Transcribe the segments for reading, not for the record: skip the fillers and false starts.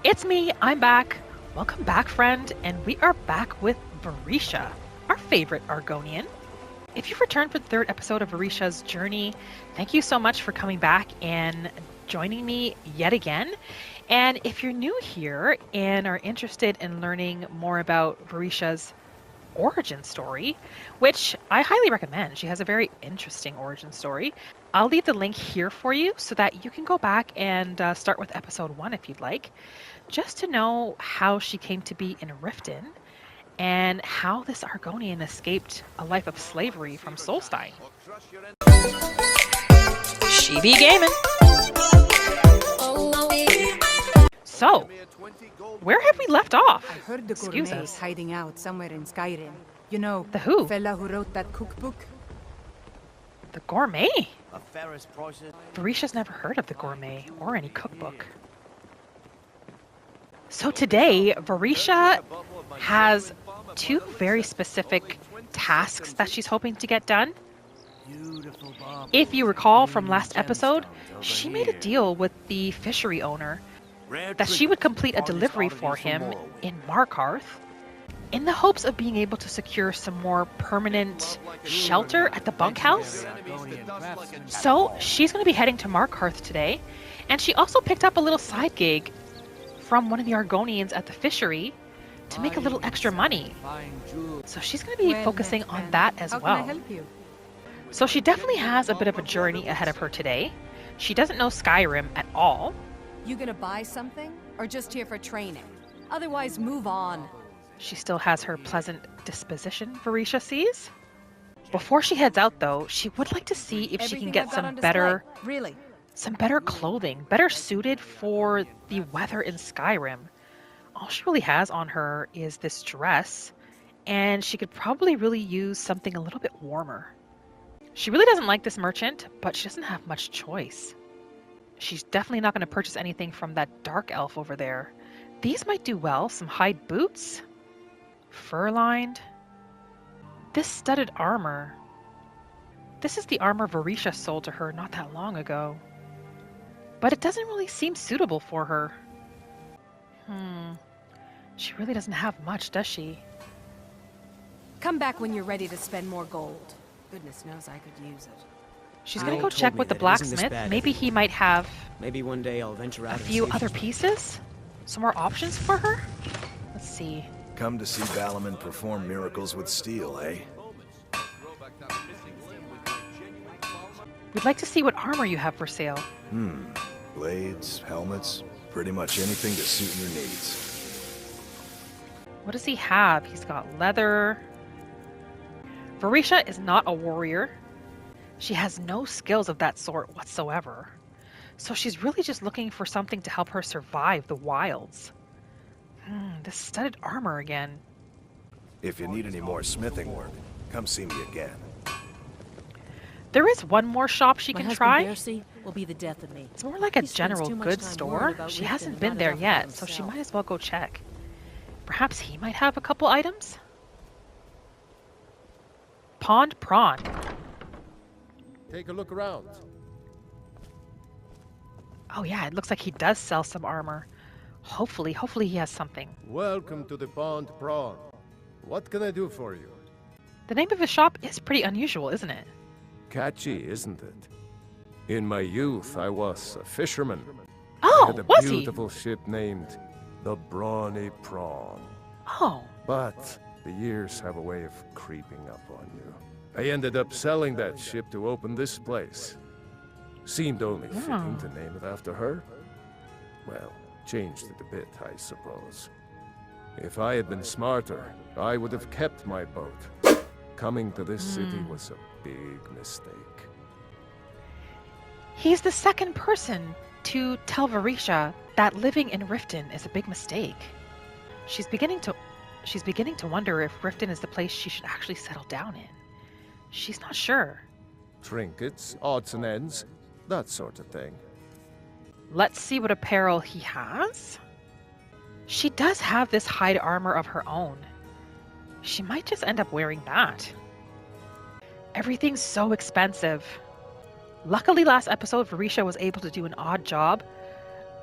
It's me, I'm back. Welcome back, friend, and we are back with Varisha, our favorite Argonian. If you've returned for the third episode of Varisha's journey, thank you so much for coming back and joining me yet again. And if you're new here and are interested in learning more about Varisha's origin story, which I highly recommend. She has a very interesting origin story. I'll leave the link here for you so that you can go back and start with episode 1 if you'd like, just to know how she came to be in Riften and how this Argonian escaped a life of slavery from Solstheim. She be gaming. So, where have we left off? I heard the gourmet is hiding out somewhere in Skyrim. You know, the who? Fella who wrote that cookbook. The gourmet? Varisha's never heard of the gourmet or any cookbook. So today, Varisha has 2 very specific tasks that she's hoping to get done. If you recall from last episode, she made a deal with the fishery owner that she would complete a delivery for him in Markarth in the hopes of being able to secure some more permanent shelter at the bunkhouse. So she's going to be heading to Markarth today, and she also picked up a little side gig from one of the Argonians at the fishery to make a little extra money. So she's going to be focusing on that as well. How can I help you? So she definitely has a bit of a journey ahead of her today. She doesn't know Skyrim at all. You gonna buy something, or just here for training? Otherwise, move on. She still has her pleasant disposition, Varisha sees. Before she heads out, though, she would like to see if she can get some better clothing, better suited for the weather in Skyrim. All she really has on her is this dress, and she could probably really use something a little bit warmer. She really doesn't like this merchant, but she doesn't have much choice. She's definitely not going to purchase anything from that dark elf over there. These might do well. Some hide boots. Fur-lined. This studded armor. This is the armor Varisha sold to her not that long ago. But it doesn't really seem suitable for her. She really doesn't have much, does she? Come back when you're ready to spend more gold. Goodness knows I could use it. She's gonna go check with the blacksmith. Maybe he might have maybe one day I'll venture out a few other pieces? Some more options for her? Let's see. Come to see Balaman perform miracles with steel, eh? We'd like to see what armor you have for sale. Blades, helmets, pretty much anything to suit your needs. What does he have? He's got leather. Varisha is not a warrior. She has no skills of that sort whatsoever. So she's really just looking for something to help her survive the wilds. This studded armor again. If you need any more smithing work, come see me again. There is one more shop she can try. Bercy will be the death of me. It's more like a general goods store. She hasn't been there yet, so she might as well go check. Perhaps he might have a couple items? Pond Prawn. Take a look around. Oh yeah, it looks like he does sell some armor. Hopefully he has something. Welcome to the Pond Prawn. What can I do for you? The name of his shop is pretty unusual, isn't it? Catchy, isn't it? In my youth, I was a fisherman. Oh, I had a was he? beautiful ship named the Brawny Prawn. Oh. But the years have a way of creeping up on you. I ended up selling that ship to open this place. Seemed only fitting to name it after her. Well, changed it a bit, I suppose. If I had been smarter, I would have kept my boat. Coming to this city was a big mistake. He's the second person to tell Varisha that living in Riften is a big mistake. She's beginning to wonder if Riften is the place she should actually settle down in. She's not sure. Trinkets, odds and ends, that sort of thing. Let's see what apparel he has. She does have this hide armor of her own. She might just end up wearing that. Everything's so expensive. Luckily, last episode, Varisha was able to do an odd job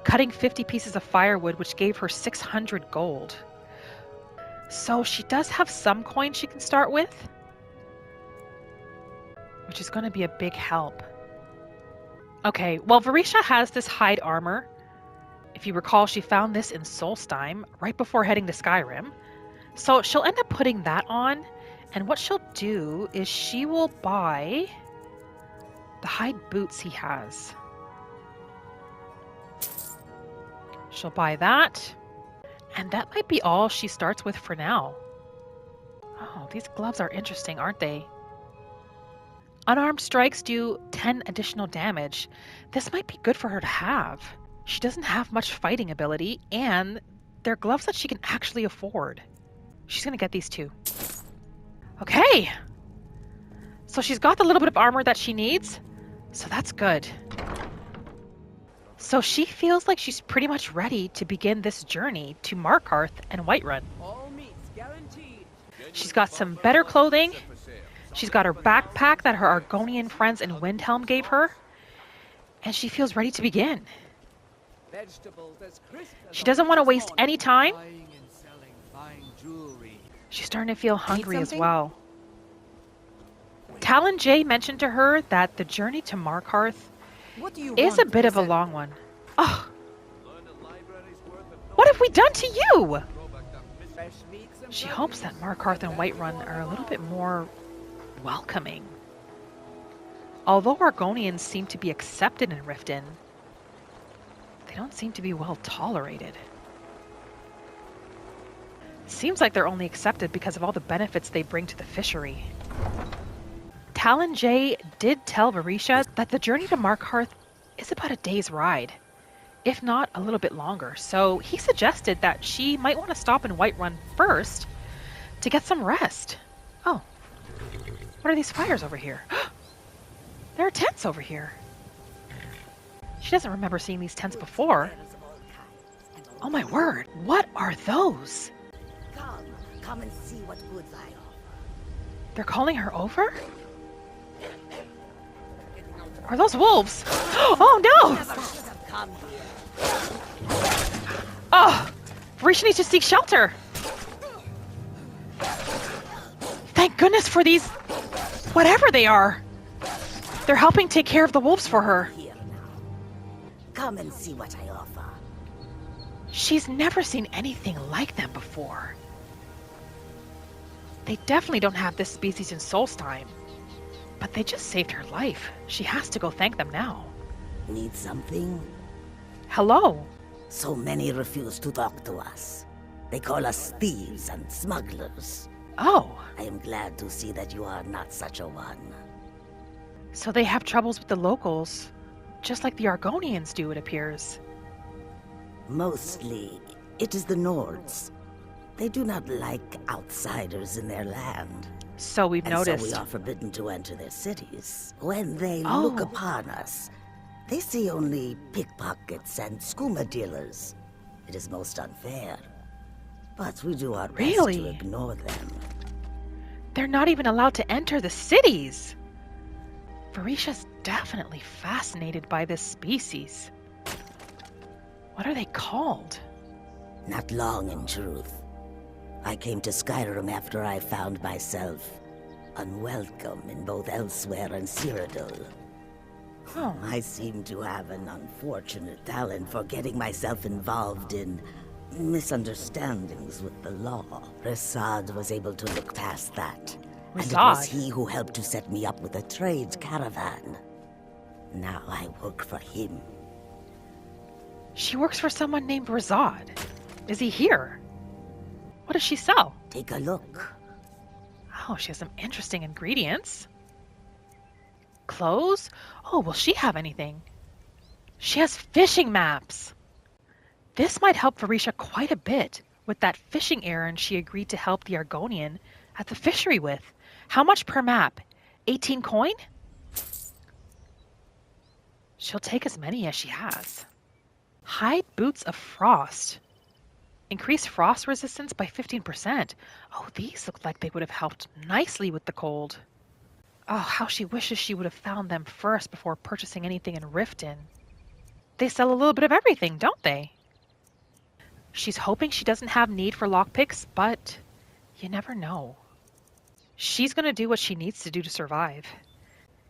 cutting 50 pieces of firewood, which gave her 600 gold. So she does have some coins she can start with, which is going to be a big help. Okay, well, Varisha has this hide armor. If you recall, she found this in Solstheim right before heading to Skyrim. So she'll end up putting that on, and what she'll do is she will buy the hide boots he has. She'll buy that, and that might be all she starts with for now. Oh, these gloves are interesting, aren't they? Unarmed strikes do 10 additional damage. This might be good for her to have. She doesn't have much fighting ability, and they're gloves that she can actually afford. She's going to get these two. Okay! So she's got the little bit of armor that she needs, so that's good. So she feels like she's pretty much ready to begin this journey to Markarth and Whiterun. She's got some better clothing. She's got her backpack that her Argonian friends in Windhelm gave her. And she feels ready to begin. She doesn't want to waste any time. She's starting to feel hungry as well. Talon Jay mentioned to her that the journey to Markarth is a bit of a long one. Oh, what have we done to you? She hopes that Markarth and Whiterun are a little bit more welcoming. Although Argonians seem to be accepted in Riften, they don't seem to be well tolerated. It seems like they're only accepted because of all the benefits they bring to the fishery. Talon Jay did tell Varisha that the journey to Markarth is about a day's ride, if not a little bit longer. So he suggested that she might want to stop in Whiterun first to get some rest. Oh, what are these fires over here? There are tents over here. She doesn't remember seeing these tents before. Oh my word, what are those? Come and see what goods I offer. They're calling her over? Are those wolves? Oh no! Oh! Varisha needs to seek shelter! Thank goodness for these... whatever they are! They're helping take care of the wolves for her. Come and see what I offer. She's never seen anything like them before. They definitely don't have this species in Solstheim. But they just saved her life. She has to go thank them now. Need something? Hello. So many refuse to talk to us. They call us thieves and smugglers. Oh. I am glad to see that you are not such a one. So they have troubles with the locals, just like the Argonians do, it appears. Mostly, it is the Nords. They do not like outsiders in their land. So we've noticed. So we are forbidden to enter their cities. When they look upon us, they see only pickpockets and skooma dealers. It is most unfair. But we do our best to ignore them. They're not even allowed to enter the cities. Varisha's definitely fascinated by this species. What are they called? Not long, in truth. I came to Skyrim after I found myself unwelcome in both Elsewhere and Cyrodiil. Oh. I seem to have an unfortunate talent for getting myself involved in misunderstandings with the law. Resad was able to look past that. And it was he who helped to set me up with a trade caravan. Now I work for him. She works for someone named Resad. Is he here? What does she sell? Take a look. Oh, she has some interesting ingredients. Clothes? Oh, will she have anything? She has fishing maps. This might help Varisha quite a bit with that fishing errand she agreed to help the Argonian at the fishery with. How much per map? 18 coin? She'll take as many as she has. Hide boots of frost. Increase frost resistance by 15%. Oh, these look like they would have helped nicely with the cold. Oh, how she wishes she would have found them first before purchasing anything in Riften. They sell a little bit of everything, don't they? She's hoping she doesn't have need for lockpicks, but you never know. She's going to do what she needs to do to survive.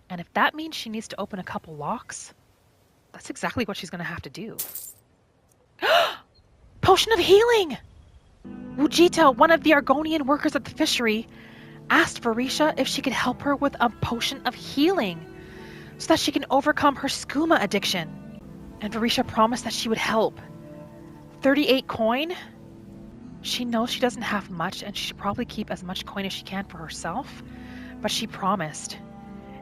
And if that means she needs to open a couple locks, that's exactly what she's going to have to do. Potion of healing! Wujita, one of the Argonian workers at the fishery, asked Varisha if she could help her with a potion of healing so that she can overcome her skooma addiction. And Varisha promised that she would help. 38 coin? She knows she doesn't have much and she should probably keep as much coin as she can for herself, but she promised.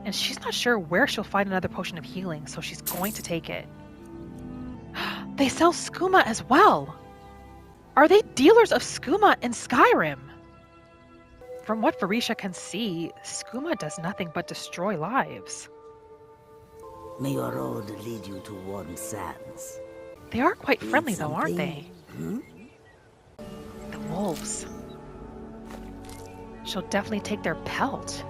And she's not sure where she'll find another potion of healing, so she's going to take it. They sell skooma as well! Are they dealers of skooma in Skyrim? From what Varisha can see, skooma does nothing but destroy lives. May your road lead you to warm sands. They are quite friendly though, aren't something? they? The wolves. She'll definitely take their pelt.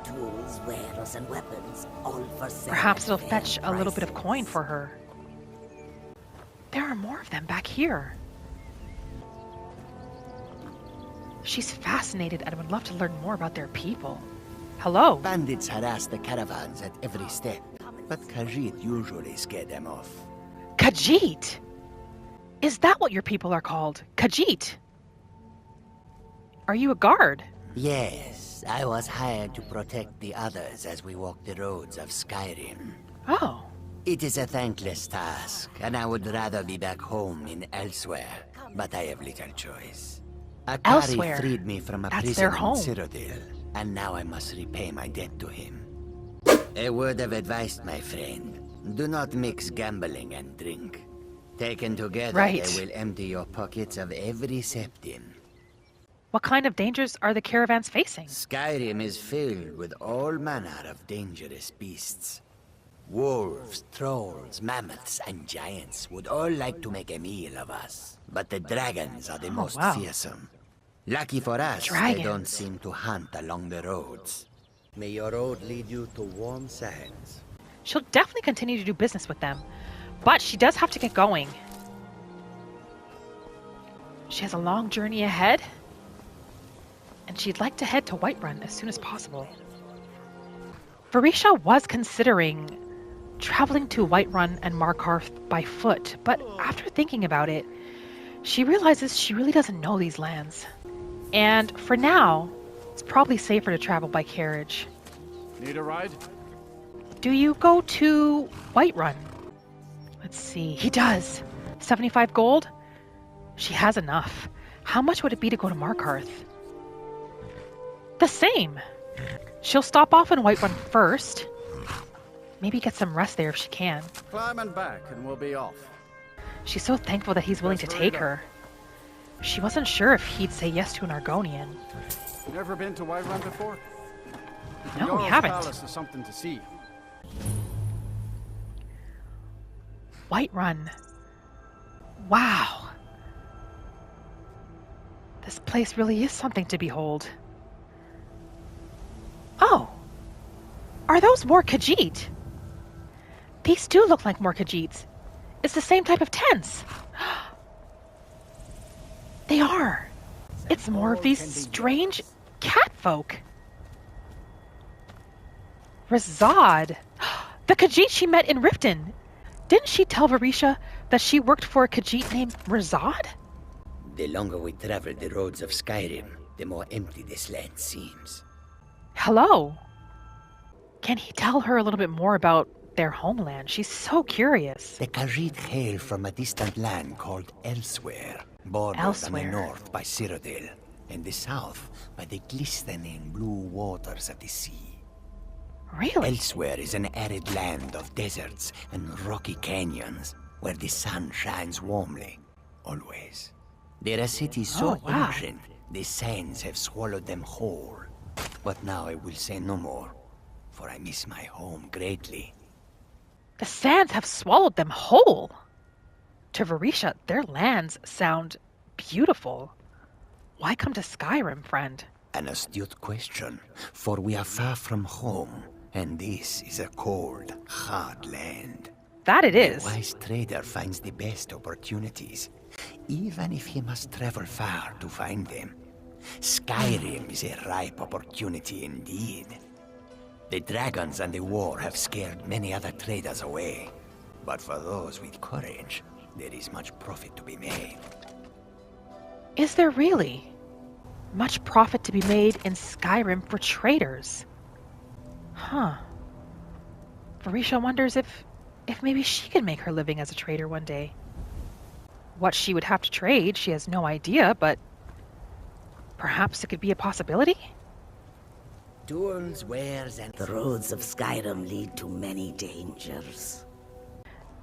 Tools, wares, and weapons, all for sale. Perhaps it'll at fetch fair a little bit of prices. coin for her. There are more of them back here. She's fascinated and would love to learn more about their people. Hello. Bandits harass the caravans at every step, but Khajiit usually scare them off. Khajiit! Is that what your people are called? Khajiit? Are you a guard? Yes, I was hired to protect the others as we walk the roads of Skyrim. Oh. It is a thankless task, and I would rather be back home in elsewhere, but I have little choice. Akari Elsewhere? freed me from a That's prison their in home. Cyrodiil, and now I must repay my debt to him. A word of advice, my friend. Do not mix gambling and drink. Taken together, Right. they will empty your pockets of every septim. What kind of dangers are the caravans facing? Skyrim is filled with all manner of dangerous beasts. Wolves, trolls, mammoths, and giants would all like to make a meal of us. But the dragons are the most wow. fearsome. Lucky for us, they Dragons. don't seem to hunt along the roads. May your road lead you to warm sands. She'll definitely continue to do business with them, but she does have to get going. She has a long journey ahead, and she'd like to head to Whiterun as soon as possible. Varisha was considering traveling to Whiterun and Markarth by foot, but after thinking about it, she realizes she really doesn't know these lands. And for now, it's probably safer to travel by carriage. Need a ride? Do you go to Whiterun? Let's see. He does. 75 gold? She has enough. How much would it be to go to Markarth? The same. She'll stop off in Whiterun first. Maybe get some rest there if she can. Climb and back and we'll be off. She's so thankful that he's willing to take her. She wasn't sure if he'd say yes to an Argonian. Never been to Whiterun before? No, we Jarl's haven't. Palace is something to see. Whiterun. Wow. This place really is something to behold. Oh. Are those more Khajiit? These do look like more Khajiits. It's the same type of tents. They are. It's more of these strange catfolk. Razad. The Khajiit she met in Riften. Didn't she tell Varisha that she worked for a Khajiit named Razad? The longer we travel the roads of Skyrim, the more empty this land seems. Hello. Can he tell her a little bit more about their homeland? She's so curious. The Khajiit hail from a distant land called Elsewhere, bordered on Elsewhere. the north by Cyrodiil, and the south by the glistening blue waters of the sea. Really? Elsewhere is an arid land of deserts and rocky canyons, where the sun shines warmly, always. There are cities so Oh, wow. ancient, the sands have swallowed them whole. But now I will say no more, for I miss my home greatly. The sands have swallowed them whole. To Varisha, their lands sound beautiful. Why come to Skyrim, friend? An astute question, for we are far from home, and this is a cold, hard land. That it is. A wise trader finds the best opportunities, even if he must travel far to find them. Skyrim is a ripe opportunity indeed. The dragons and the war have scared many other traders away. But for those with courage, there is much profit to be made. Is there really much profit to be made in Skyrim for traders? Huh. Varisha wonders if maybe she could make her living as a trader one day. What she would have to trade, she has no idea, but perhaps it could be a possibility? Tools, wares, and The roads of Skyrim lead to many dangers.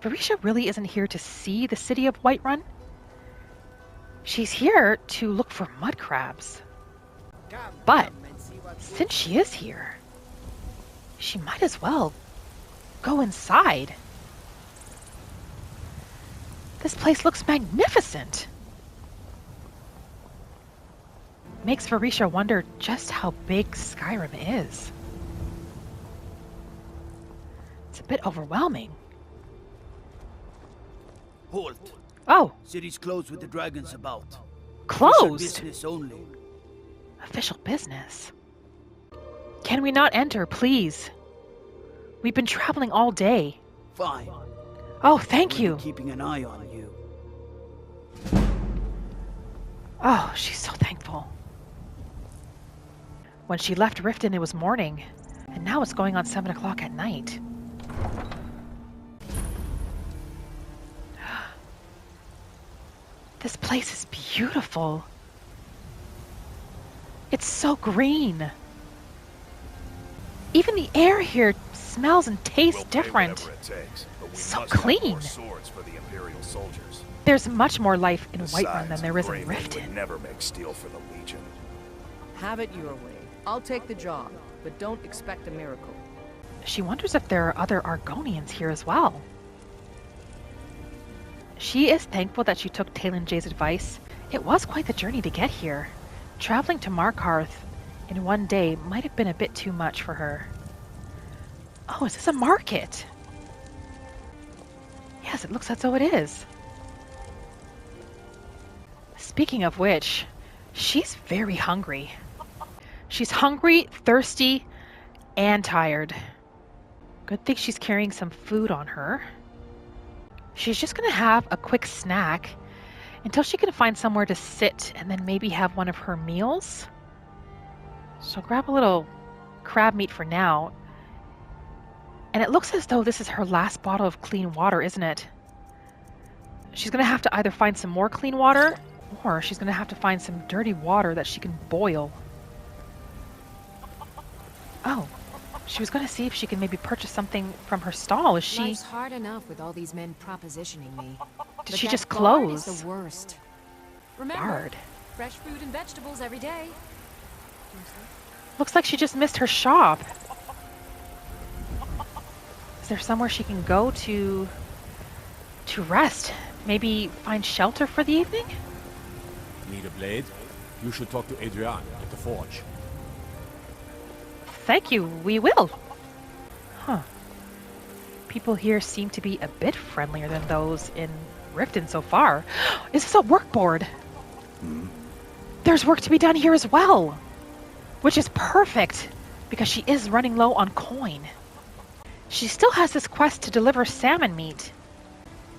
Varisha really isn't here to see the city of Whiterun. She's here to look for mud crabs. But since she is here, she might as well go inside. This place looks magnificent. Makes Varisha wonder just how big Skyrim is. It's a bit overwhelming. Halt. Oh, City's closed with the dragons about. closed. Business only. Official business. Can we not enter, please? We've been traveling all day. Fine. Oh, thank We'll you. be keeping an eye on you. Oh, she's so thankful. When she left Riften, it was morning, and now it's going on 7 o'clock at night. This place is beautiful. It's so green. Even the air here smells and tastes different. So clean. For the Imperial soldiers. There's much more life in Whiterun than Besides, there is in Greyman would Riften. never make steel for the Legion. Have it your way. I'll take the job, but don't expect a miracle. She wonders if there are other Argonians here as well. She is thankful that she took Talon Jay's advice. It was quite the journey to get here. Traveling to Markarth in one day might have been a bit too much for her. Oh, is this a market? Yes, it looks as though it is. Speaking of which, she's very hungry. She's hungry, thirsty, and tired. Good thing she's carrying some food on her. She's just gonna have a quick snack until she can find somewhere to sit and then maybe have one of her meals. So grab a little crab meat for now. And it looks as though this is her last bottle of clean water, isn't it? She's gonna have to either find some more clean water, or she's gonna have to find some dirty water that she can boil. Oh, she was gonna see if she can maybe purchase something from her stall. Is she? Life's hard enough with all these men propositioning me. Did But she that just bard close? is the worst. Remember, Bard. fresh fruit and vegetables every day. Looks like she just missed her shop. Is there somewhere she can go to rest? Maybe find shelter for the evening? Need a blade? You should talk to Adrian at the forge. Thank you, we will. Huh. People here seem to be a bit friendlier than those in Riften so far. Is this a workboard? There's work to be done here as well. Which is perfect, because she is running low on coin. She still has this quest to deliver salmon meat.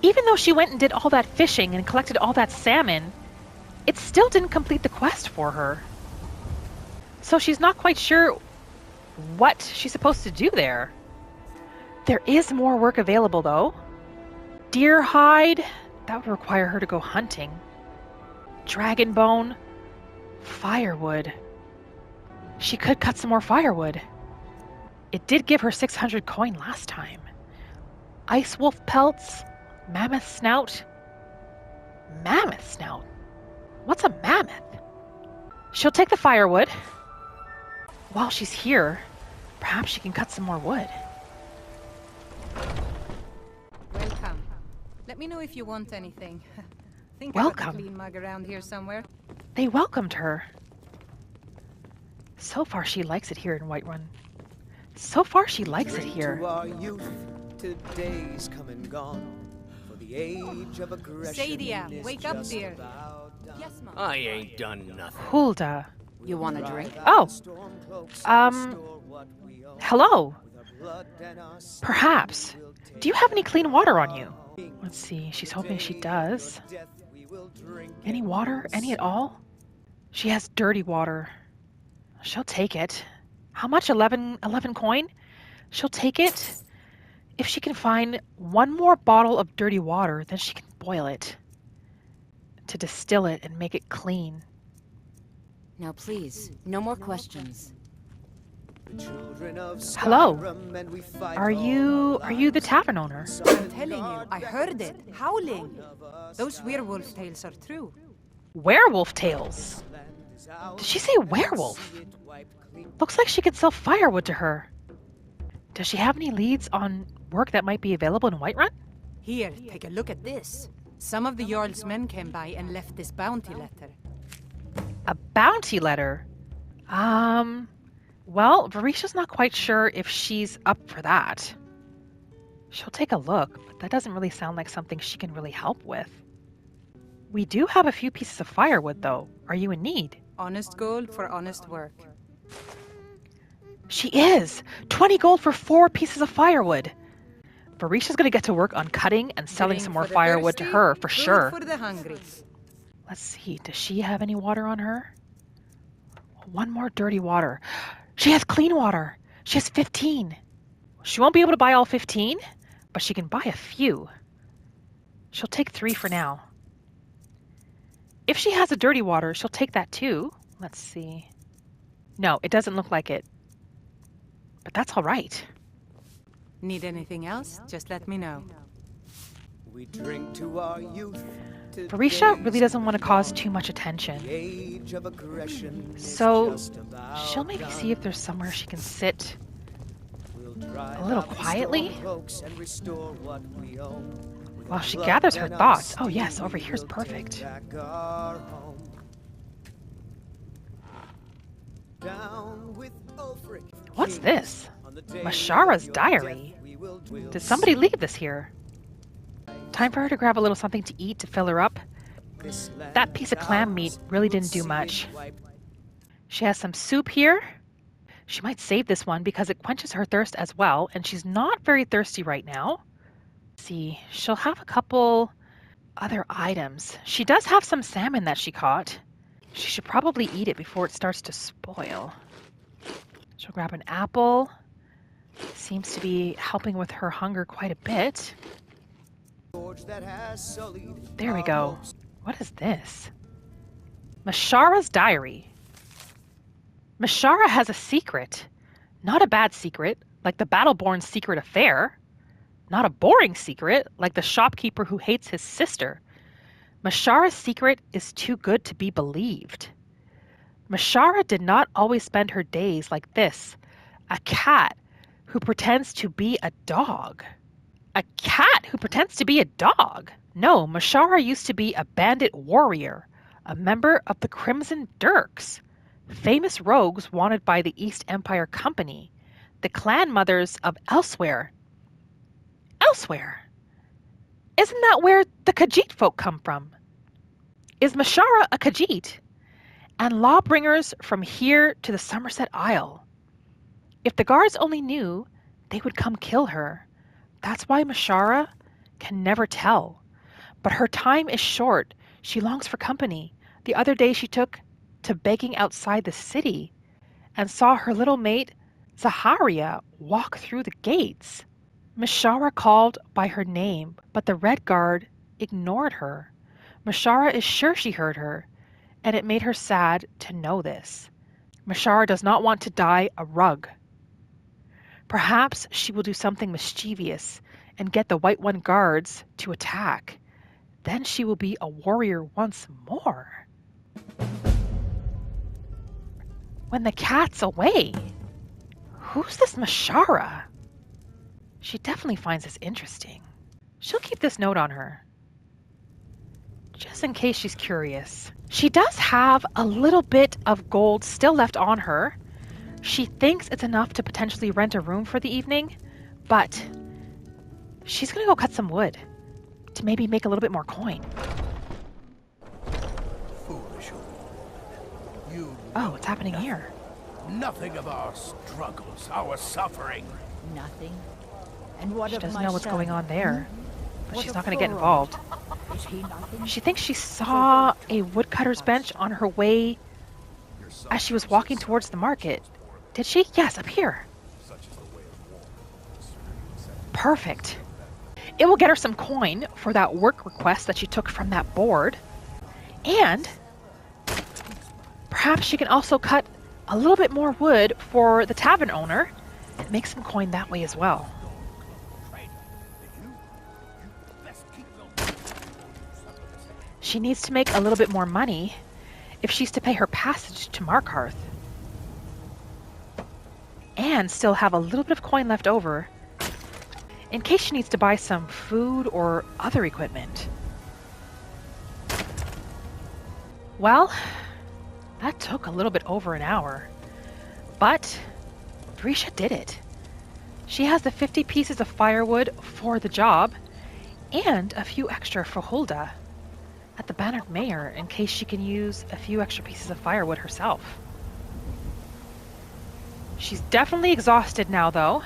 Even though she went and did all that fishing and collected all that salmon, it still didn't complete the quest for her. So she's not quite sure what she's supposed to do there. There is more work available though. Deer hide, that would require her to go hunting. Dragon bone, firewood. She could cut some more firewood. It did give her 600 coin last time. Ice wolf pelts, mammoth snout. Mammoth snout? What's a mammoth? She'll take the firewood. While she's here, perhaps she can cut some more wood. Welcome. Let me know if you want anything. Think Welcome. I have a clean mug around here somewhere. They welcomed her. So far she likes it here in Whiterun. So far she likes it here. To our youth, Today's come and gone. For the age of aggression Sadia, is wake up, just dear. about done. Yes, Mom. I ain't done nothing. Hulda. You want a drink? Oh. Hello. Perhaps. Do you have any clean water on you? Let's see. She's hoping she does. Any water? Any at all? She has dirty water. She'll take it. How much? 11 coin? She'll take it. If she can find one more bottle of dirty water, then she can boil it to distill it and make it clean. Now please, no more questions. Hello. Are you the tavern owner? I'm telling you, I heard it. Howling. Those werewolf tales are true. Werewolf tales? Did she say werewolf? Looks like she could sell firewood to her. Does she have any leads on work that might be available in Whiterun? Here, take a look at this. Some of the Jarl's men came by and left this bounty letter. A bounty letter? Well, Varisha's not quite sure if she's up for that. She'll take a look, but that doesn't really sound like something she can really help with. We do have a few pieces of firewood, though. Are you in need? Honest gold for honest work. She is! 20 gold for 4 pieces of firewood! Varisha's gonna get to work on cutting and selling some more firewood to her, for sure. For the hungry. Let's see, does she have any water on her? One more dirty water. She has clean water! She has 15! She won't be able to buy all 15, but she can buy a few. She'll take 3 for now. If she has a dirty water, she'll take that too. Let's see. No, it doesn't look like it. But that's all right. Need anything else? Just let me know. We drink to our youth. Varisha really doesn't want to cause too much attention. So she'll maybe see if there's somewhere she can sit a little quietly while she gathers her thoughts. Oh yes, over here's perfect. What's this? Mashara's diary. Did somebody leave this here? Time for her to grab a little something to eat to fill her up. That piece of clam meat really didn't do much. She has some soup here. She might save this one because it quenches her thirst as well, and she's not very thirsty right now. Let's see, she'll have a couple other items. She does have some salmon that she caught. She should probably eat it before it starts to spoil. She'll grab an apple. Seems to be helping with her hunger quite a bit. There we go. What is this? Mashara's diary. Mashara has a secret. Not a bad secret, like the Battleborn's secret affair. Not a boring secret, like the shopkeeper who hates his sister. Mashara's secret is too good to be believed. Mashara did not always spend her days like this. A cat who pretends to be a dog. A cat who pretends to be a dog? No, Mashara used to be a bandit warrior, a member of the Crimson Dirks, famous rogues wanted by the East Empire Company, the clan mothers of Elsewhere. Elsewhere? Isn't that where the Khajiit folk come from? Is Mashara a Khajiit? And lawbringers from here to the Somerset Isle. If the guards only knew, they would come kill her. That's why Mashara can never tell. But her time is short. She longs for company. The other day she took to begging outside the city and saw her little mate, Zaharia, walk through the gates. Mashara called by her name, but the Red Guard ignored her. Mashara is sure she heard her, and it made her sad to know this. Mashara does not want to die a rug. Perhaps she will do something mischievous and get the White One guards to attack. Then she will be a warrior once more. When the cat's away, who's this Mashara? She definitely finds this interesting. She'll keep this note on her, just in case she's curious. She does have a little bit of gold still left on her. She thinks it's enough to potentially rent a room for the evening, but She's gonna go cut some wood to maybe make a little bit more coin. Foolish old woman. You Oh, what's happening here? nothing of our struggles, our suffering. Nothing. And what She of doesn't my know what's son? going on there, but What she's of not gonna get Thorin? involved. Is he nothing? She thinks she saw a woodcutter's bench on her way as she was walking towards the market. Did she? Yes, up here. Perfect. It will get her some coin for that work request that she took from that board. And perhaps she can also cut a little bit more wood for the tavern owner and make some coin that way as well. She needs to make a little bit more money if she's to pay her passage to Markarth. And still have a little bit of coin left over in case she needs to buy some food or other equipment. Well, that took a little bit over an hour, but Risha did it. She has the 50 pieces of firewood for the job and a few extra for Hulda at the Bannered Mayor in case she can use a few extra pieces of firewood herself. She's definitely exhausted now, though,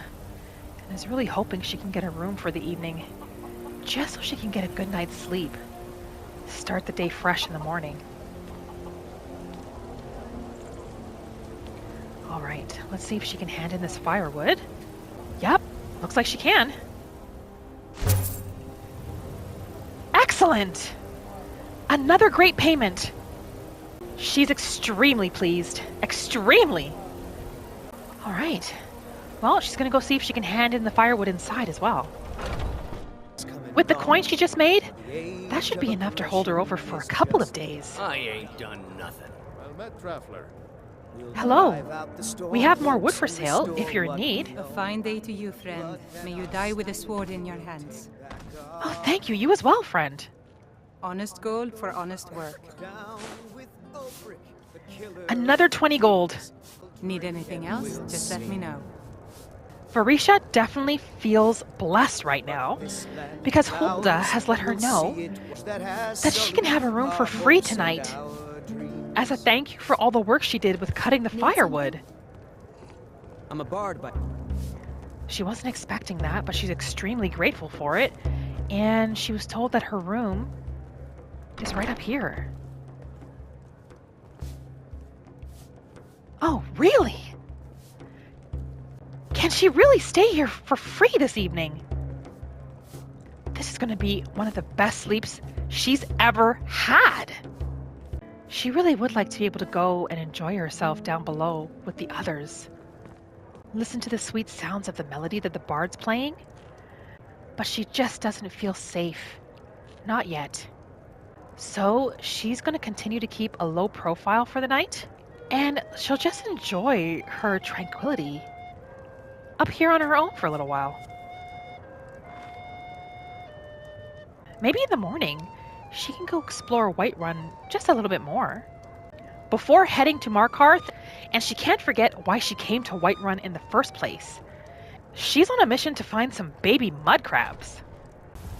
and is really hoping she can get a room for the evening, just so she can get a good night's sleep. Start the day fresh in the morning. All right, let's see if she can hand in this firewood. Yep, looks like she can. Excellent! Another great payment. She's extremely pleased. Extremely! All right. Well, she's going to go see if she can hand in the firewood inside as well. With the coin she just made, that should be enough to hold her over for a couple of days. I ain't done nothing. Well met, traveler. Hello. We have more wood for sale if you're in need. A fine day to you, friend. May you die with a sword in your hands. Oh, thank you. You as well, friend. Honest gold for honest work. Another 20 gold. Need anything else? Just let me know. Varisha definitely feels blessed right now because Hulda has let her know that she can have a room for free tonight as a thank you for all the work she did with cutting the firewood. I'm a bard, but She wasn't expecting that, but she's extremely grateful for it, and she was told that her room is right up here. Oh, really? Can she really stay here for free this evening? This is going to be one of the best sleeps she's ever had. She really would like to be able to go and enjoy herself down below with the others. Listen to the sweet sounds of the melody that the bard's playing. But she just doesn't feel safe. Not yet. So she's going to continue to keep a low profile for the night. And she'll just enjoy her tranquility up here on her own for a little while. Maybe in the morning, she can go explore Whiterun just a little bit more. Before heading to Markarth, and she can't forget why she came to Whiterun in the first place. She's on a mission to find some baby mud crabs.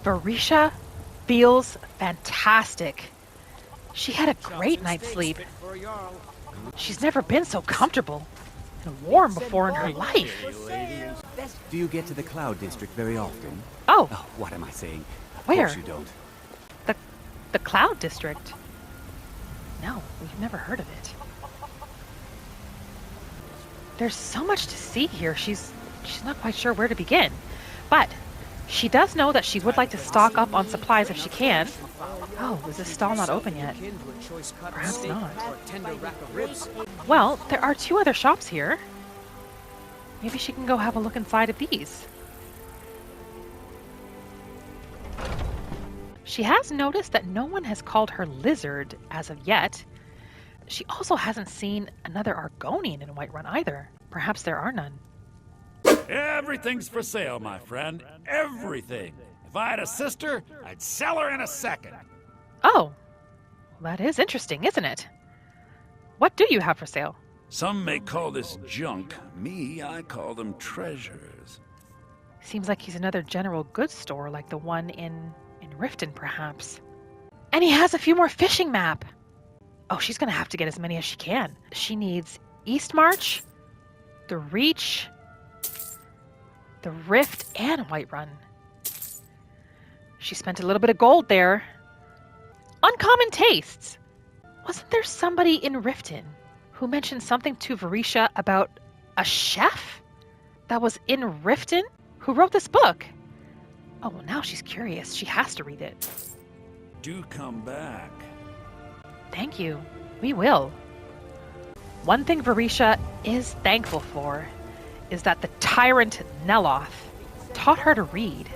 Varisha feels fantastic. She had a great night's sleep. She's never been so comfortable and warm before in her life. Do you get to the Cloud District very often? Oh, What am I saying? Where? Of course you don't. the Cloud District? No, we've never heard of it. There's so much to see here. She's not quite sure where to begin. But she does know that she would like to stock up on supplies if she can. Oh, is this stall not open yet? Perhaps not. Well, there are 2 other shops here. Maybe she can go have a look inside of these. She has noticed that no one has called her Lizard as of yet. She also hasn't seen another Argonian in Whiterun either. Perhaps there are none. Everything's for sale, my friend. Everything. If I had a sister, I'd sell her in a second. Oh, that is interesting, isn't it? What do you have for sale? Some may call this junk. Me, I call them treasures. Seems like he's another general goods store like the one in Riften, perhaps. And he has a few more fishing map. Oh, she's gonna have to get as many as she can. She needs Eastmarch, the Reach, the Rift, and Whiterun. She spent a little bit of gold there. Uncommon tastes. Wasn't there somebody in Riften who mentioned something to Varisha about a chef that was in Riften? Who wrote this book? Oh, well, now she's curious. She has to read it. Do come back. Thank you. We will. One thing Varisha is thankful for is that the tyrant Neloth taught her to read.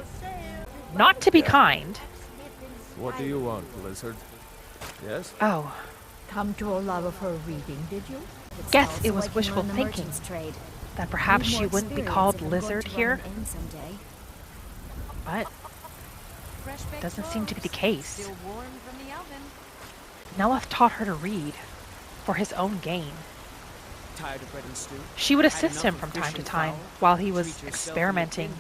Not to be kind. What do you want, Blizzard? Yes? Oh. Come to a love of her reading, did you? Guess it was wishful thinking. That perhaps she wouldn't be called Lizard here. But it doesn't seem to be the case. Neloth taught her to read for his own gain. Tired of bread and stew? She would assist him from time to time while he was experimenting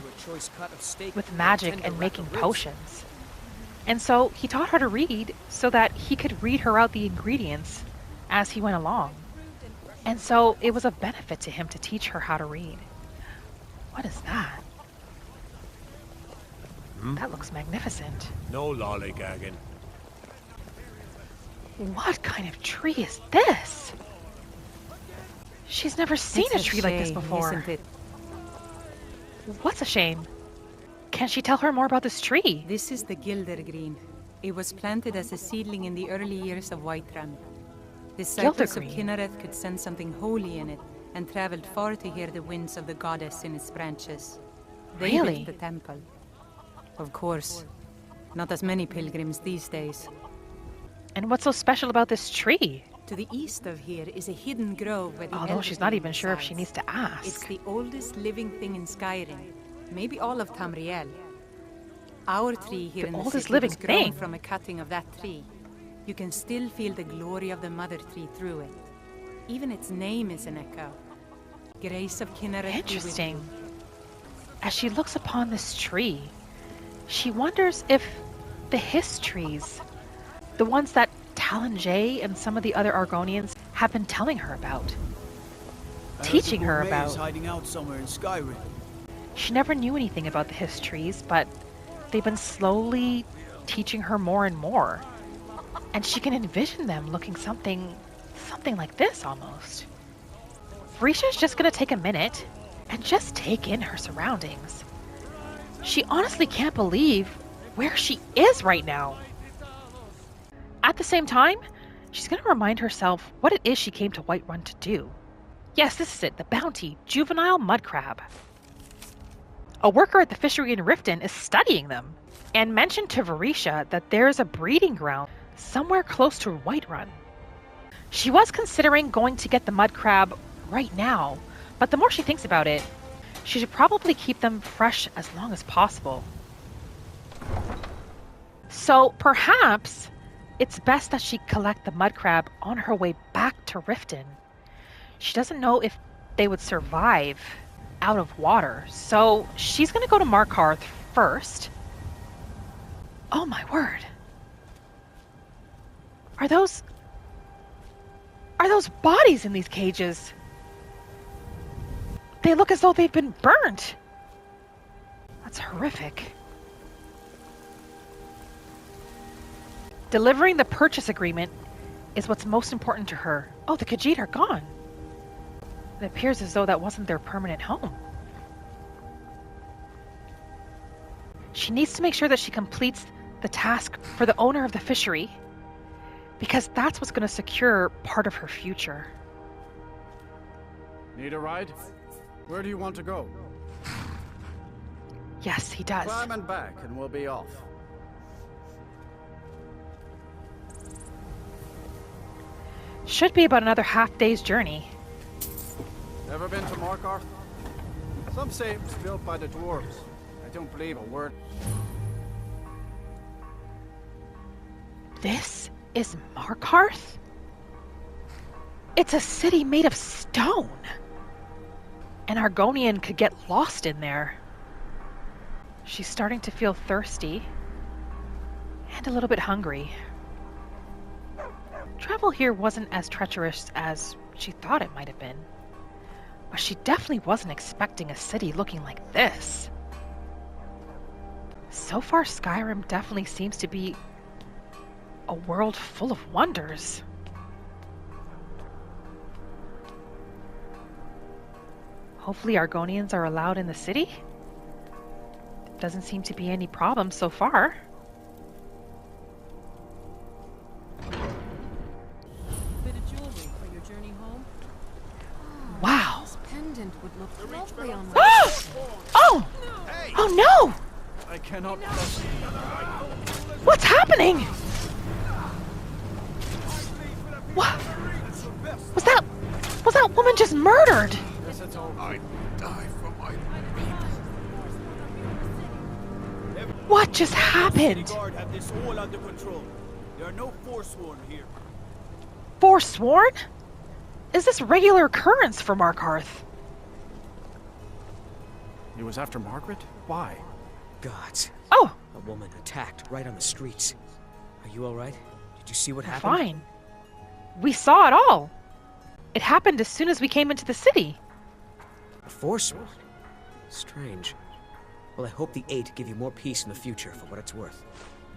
with magic and making potions. And so he taught her to read so that he could read her out the ingredients as he went along. And so it was a benefit to him to teach her how to read. What is that? That looks magnificent. No lollygagging. What kind of tree is this? She's never seen a tree like this before. Isn't it? What's a shame? Can she tell her more about this tree? This is the Gildergreen. It was planted as a seedling in the early years of Whiterun. The cycles of Kinnereth could sense something holy in it, and traveled far to hear the winds of the goddess in its branches. They built the temple. Of course, not as many pilgrims these days. And what's so special about this tree? To the east of here is a hidden grove where the Although she's not even sure if she needs to ask. It's the oldest living thing in Skyrim, maybe all of Tamriel. Our tree here in the city was grown from a cutting of that tree. You can still feel the glory of the mother tree through it. Even its name is an echo. Grace of Kinnereth. Interesting. As she looks upon this tree, she wonders if the histories, the ones that Talon-Jay and some of the other Argonians have been telling her about, teaching her about. Hiding out somewhere in Skyrim. She never knew anything about the histories, but they've been slowly teaching her more and more. And she can envision them looking something like this almost. Varisha's just gonna take a minute and just take in her surroundings. She honestly can't believe where she is right now. At the same time, she's gonna remind herself what it is she came to Whiterun to do. Yes, this is it, the bounty, juvenile mud crab. A worker at the fishery in Riften is studying them, and mentioned to Varisha that there is a breeding ground somewhere close to Whiterun. She was considering going to get the mud crab right now, but the more she thinks about it, she should probably keep them fresh as long as possible. So perhaps it's best that she collect the mud crab on her way back to Riften. She doesn't know if they would survive out of water, so she's going to go to Markarth first. Oh my word. Are those bodies in these cages? They look as though they've been burnt. That's horrific. Delivering the purchase agreement is what's most important to her. Oh, the Khajiit are gone. It appears as though that wasn't their permanent home. She needs to make sure that she completes the task for the owner of the fishery, because that's what's going to secure part of her future. Need a ride? Where do you want to go? Yes, he does. Climb and back and we'll be off. Should be about another half-day's journey. Ever been to Markarth? Some say it was built by the dwarves. I don't believe a word. This is Markarth? It's a city made of stone. An Argonian could get lost in there. She's starting to feel thirsty and a little bit hungry. Travel here wasn't as treacherous as she thought it might have been, but she definitely wasn't expecting a city looking like this. So far, Skyrim definitely seems to be a world full of wonders. Hopefully Argonians are allowed in the city. Doesn't seem to be any problem so far. Bit of jewelry for your journey home. Wow. This pendant would look lovely on my Oh! Oh no! I cannot. What's happening? What? Was that woman just murdered? I die for my people. What just happened? Guard have this all under control. There are no forsworn here. Forsworn? Is this regular occurrence for Markarth? It was after Margaret? Why? Gods. Oh! A woman attacked right on the streets. Are you alright? Did you see what happened? Fine. We saw it all. It happened as soon as we came into the city. A forsworn? Strange. Well, I hope the Eight give you more peace in the future, for what it's worth.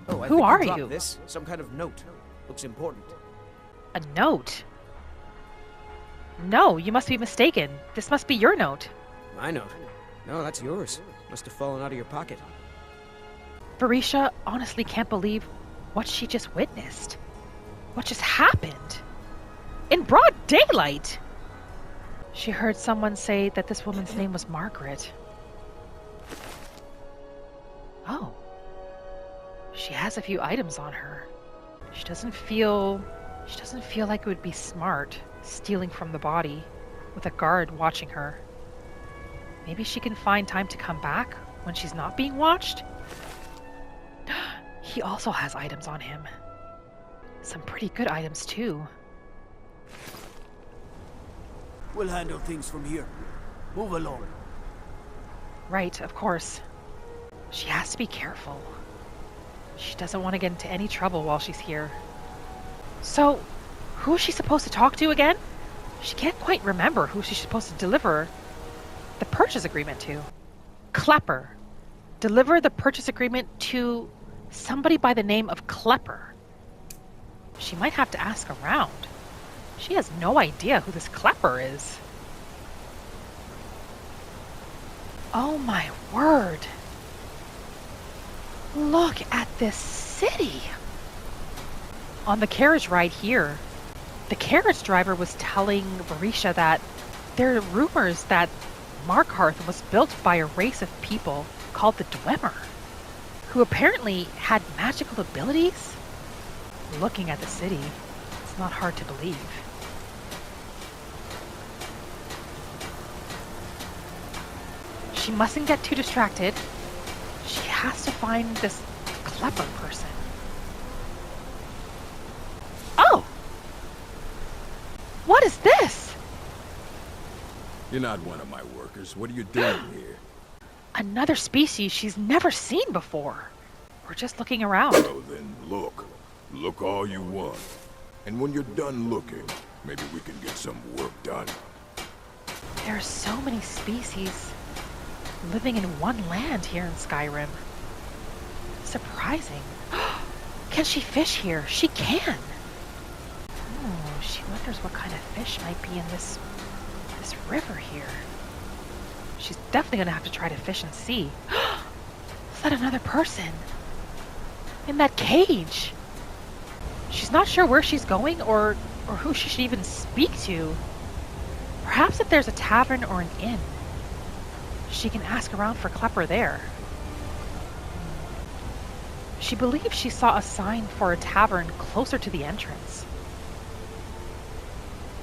Oh, I Who think are dropped you? This? Some kind of note. Looks important. A note? No, you must be mistaken. This must be your note. My note? No, that's yours. Must have fallen out of your pocket. Barisha honestly can't believe what she just witnessed. What just happened? In broad daylight! She heard someone say that this woman's name was Margaret. Oh. She has a few items on her. She doesn't feel like it would be smart stealing from the body with a guard watching her. Maybe she can find time to come back when she's not being watched? He also has items on him. Some pretty good items too. We'll handle things from here. Move along. Right, of course. She has to be careful. She doesn't want to get into any trouble while she's here. So, who is she supposed to talk to again? She can't quite remember who she's supposed to deliver the purchase agreement to. Klepper. Deliver the purchase agreement to somebody by the name of Klepper. She might have to ask around. She has no idea who this Klepper is. Oh my word. Look at this city. On the carriage ride here, the carriage driver was telling Barisha that there are rumors that Markarth was built by a race of people called the Dwemer, who apparently had magical abilities. Looking at the city, it's not hard to believe. She mustn't get too distracted. She has to find this Klepper person. Oh! What is this? You're not one of my workers. What are you doing here? Another species she's never seen before. We're just looking around. Oh, then look. Look all you want. And when you're done looking, maybe we can get some work done. There are so many species living in one land here in Skyrim. Surprising. Can she fish here? She can! Oh, she wonders what kind of fish might be in this river here. She's definitely gonna have to try to fish and see. Is that another person? In that cage! She's not sure where she's going or who she should even speak to. Perhaps if there's a tavern or an inn, she can ask around for Klepper there. She believes she saw a sign for a tavern closer to the entrance.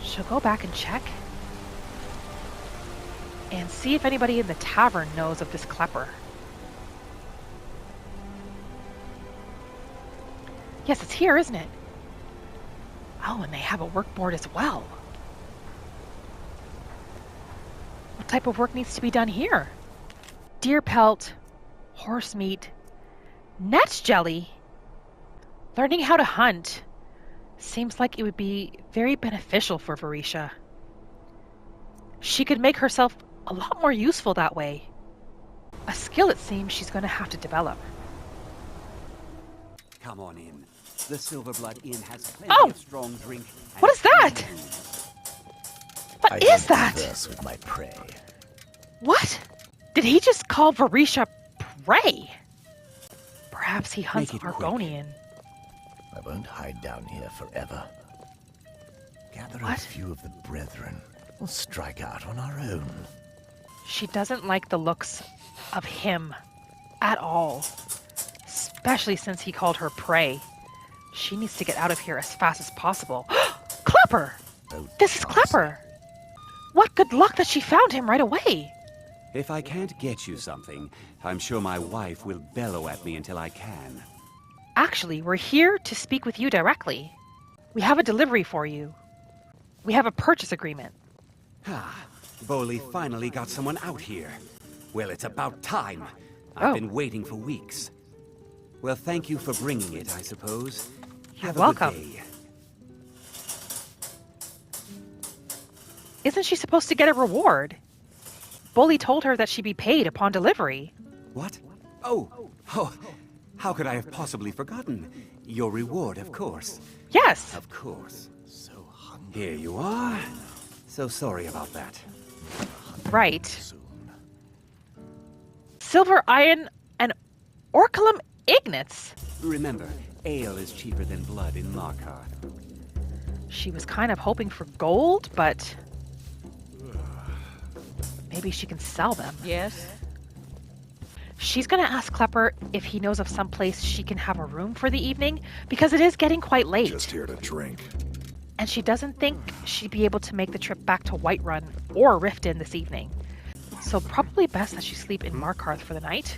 She'll go back and check and see if anybody in the tavern knows of this Klepper. Yes, it's here, isn't it? Oh, and they have a workboard as well. What type of work needs to be done here? Deer pelt, horse meat, net jelly. Learning how to hunt seems like it would be very beneficial for Varisha. She could make herself a lot more useful that way. A skill it seems she's going to have to develop. Come on in. The Silverblood Inn has plenty of strong drink. What is that? What is that? Converse with my prey. What? Did he just call Varisha prey? Perhaps he hunts Argonian. I won't hide down here forever. Gather a few of the brethren. We'll strike out on our own. She doesn't like the looks of him at all. Especially since he called her prey. She needs to get out of here as fast as possible. Klepper! This is Klepper! What good luck that she found him right away! If I can't get you something, I'm sure my wife will bellow at me until I can. Actually, we're here to speak with you directly. We have a delivery for you. We have a purchase agreement. Boley finally got someone out here. Well, it's about time. I've been waiting for weeks. Well, thank you for bringing it, I suppose. Have a welcome. good day. Isn't she supposed to get a reward? Boley told her that she'd be paid upon delivery. What? Oh, how could I have possibly forgotten? Your reward, of course. Yes. Of course. So hungry. Here you are. So sorry about that. Right. Silver iron and orculum ignates. Remember, ale is cheaper than blood in Markarth. She was kind of hoping for gold, but maybe she can sell them. Yes? She's going to ask Klepper if he knows of some place she can have a room for the evening, because it is getting quite late. Just here to drink. And she doesn't think she'd be able to make the trip back to Whiterun or Riften this evening. So probably best that she sleep in Markarth for the night.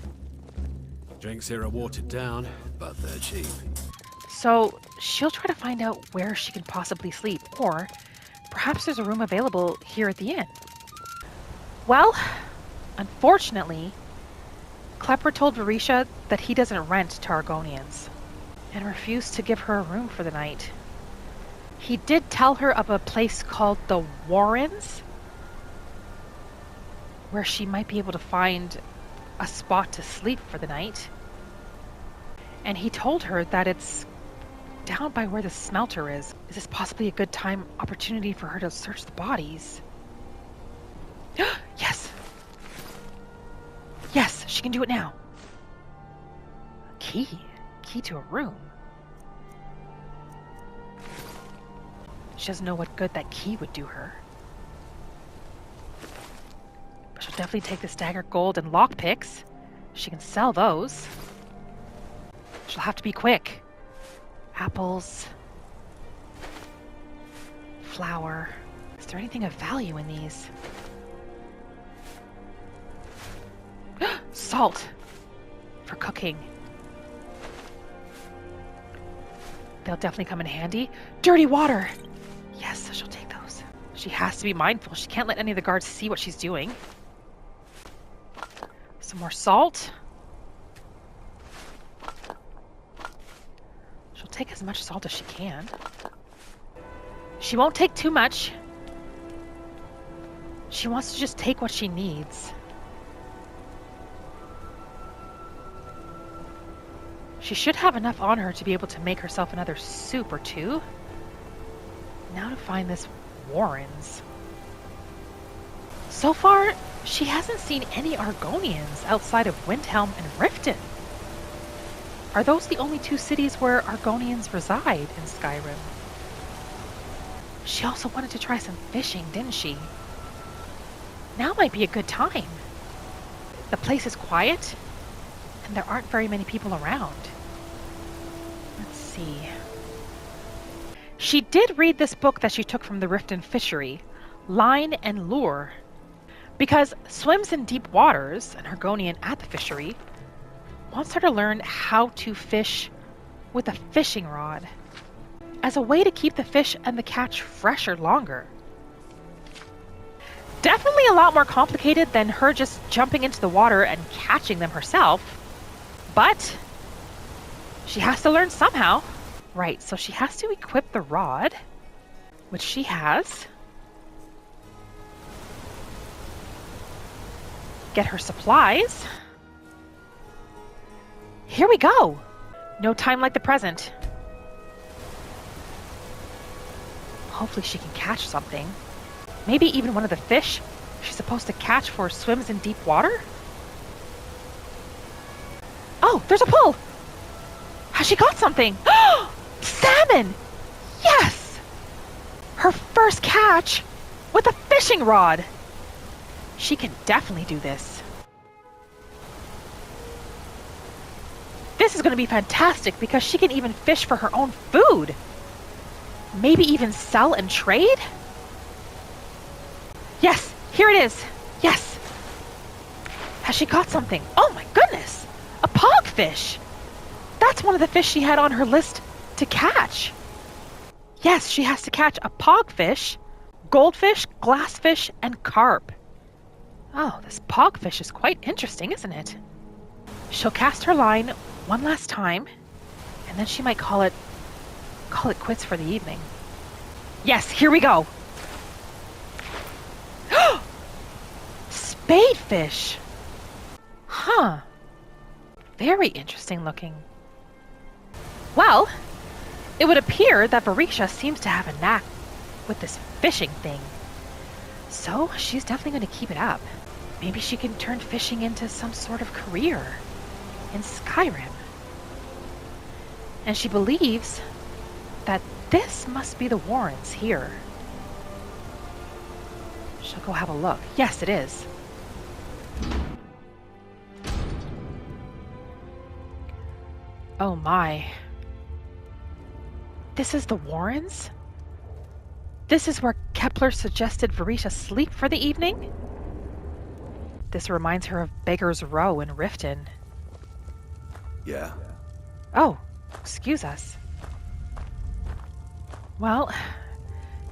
Drinks here are watered down, but they're cheap. So she'll try to find out where she can possibly sleep, or perhaps there's a room available here at the inn. Well, unfortunately, Klepper told Varisha that he doesn't rent to Argonians, and refused to give her a room for the night. He did tell her of a place called the Warrens, where she might be able to find a spot to sleep for the night. And he told her that it's down by where the smelter is. Is this possibly a good opportunity for her to search the bodies? Yes! Yes, she can do it now. Key to a room. She doesn't know what good that key would do her. But she'll definitely take the staggered gold and lockpicks. She can sell those. She'll have to be quick. Apples. Flour. Is there anything of value in these? Salt. For cooking. They'll definitely come in handy. Dirty water. Yes, she'll take those. She has to be mindful. She can't let any of the guards see what she's doing. Some more salt. She'll take as much salt as she can. She won't take too much. She wants to just take what she needs. She should have enough on her to be able to make herself another soup or two. Now to find this Warrens. So far, she hasn't seen any Argonians outside of Windhelm and Riften. Are those the only two cities where Argonians reside in Skyrim? She also wanted to try some fishing, didn't she? Now might be a good time. The place is quiet, and there aren't very many people around. Let's see. She did read this book that she took from the Riften fishery, Line and Lure, because swims in deep waters, an Argonian at the fishery wants her to learn how to fish with a fishing rod, as a way to keep the fish and the catch fresher longer. Definitely a lot more complicated than her just jumping into the water and catching them herself. But she has to learn somehow. Right, so she has to equip the rod, which she has. Get her supplies. Here we go. No time like the present. Hopefully she can catch something. Maybe even one of the fish she's supposed to catch for swims in deep water? Oh, there's a pull! Has she got something? Salmon! Yes! Her first catch with a fishing rod! She can definitely do this. This is going to be fantastic because she can even fish for her own food. Maybe even sell and trade? Yes, here it is. Yes. Has she caught something? Oh my goodness! A pogfish! That's one of the fish she had on her list to catch. Yes, she has to catch a pogfish, goldfish, glassfish, and carp. Oh, this pogfish is quite interesting, isn't it? She'll cast her line one last time, and then she might call it quits for the evening. Yes, here we go. Spadefish. Huh. Very interesting looking. Well, it would appear that Varisha seems to have a knack with this fishing thing. So she's definitely going to keep it up. Maybe she can turn fishing into some sort of career in Skyrim. And she believes that this must be the Warrens here. She'll go have a look. Yes, it is. Oh my. This is the Warrens? This is where Kepler suggested Varisha sleep for the evening? This reminds her of Beggar's Row in Riften. Yeah. Oh, excuse us. Well,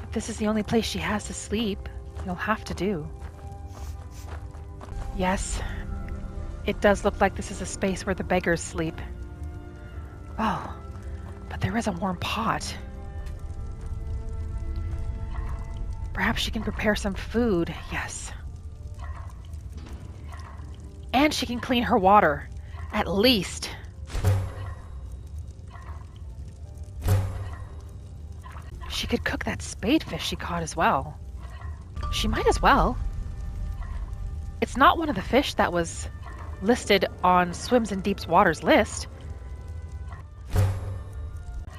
if this is the only place she has to sleep, you'll have to do. Yes, it does look like this is a space where the beggars sleep. Oh, but there is a warm pot. Perhaps she can prepare some food, yes. And she can clean her water, at least. She could cook that spadefish she caught as well. She might as well. It's not one of the fish that was listed on Swims in Deep's Waters list.